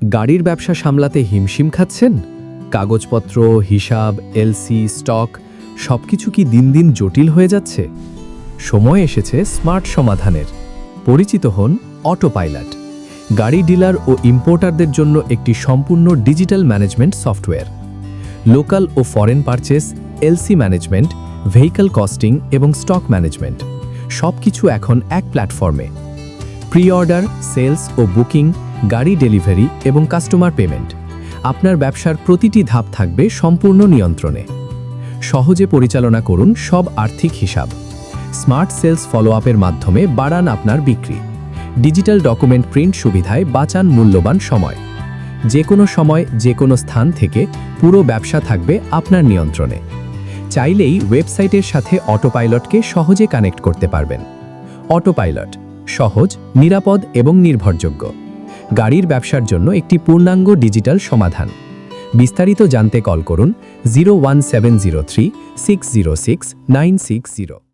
গাড়ির ব্যবসা সামলাতে হিমশিম খাচ্ছেন? কাগজপত্র, হিসাব, এলসি, স্টক সবকিছু কি দিন দিন জটিল হয়ে যাচ্ছে? সময় এসেছে স্মার্ট সমাধানের। পরিচিত হন অটোপাইলট, গাড়ি ডিলার ও ইম্পোর্টারদের জন্য একটি সম্পূর্ণ ডিজিটাল ম্যানেজমেন্ট সফটওয়্যার। লোকাল ও foreign purchase, LC management, vehicle costing এবং স্টক ম্যানেজমেন্ট সবকিছু এখন এক প্ল্যাটফর্মে। প্রি অর্ডার, সেলস ও বুকিং, গাড়ি ডেলিভারি এবং কাস্টমার পেমেন্ট, আপনার ব্যবসার প্রতিটি ধাপ থাকবে সম্পূর্ণ নিয়ন্ত্রণে। সহজে পরিচালনা করুন সব আর্থিক হিসাব। স্মার্ট সেলস ফলো আপের মাধ্যমে বাড়ান আপনার বিক্রি। ডিজিটাল ডকুমেন্ট প্রিন্ট সুবিধায় বাঁচান মূল্যবান সময়। যে কোনো সময়, যে কোনো স্থান থেকে পুরো ব্যবসা থাকবে আপনার নিয়ন্ত্রণে। চাইলেই ওয়েবসাইটের সাথে অটোপাইলটকে সহজে কানেক্ট করতে পারবেন। অটোপাইলট সহজ, নিরাপদ এবং নির্ভরযোগ্য গাড়ির ব্যবসার জন্য একটি পূর্ণাঙ্গ ডিজিটাল সমাধান। বিস্তারিত জানতে কল করুন 01703 606 960।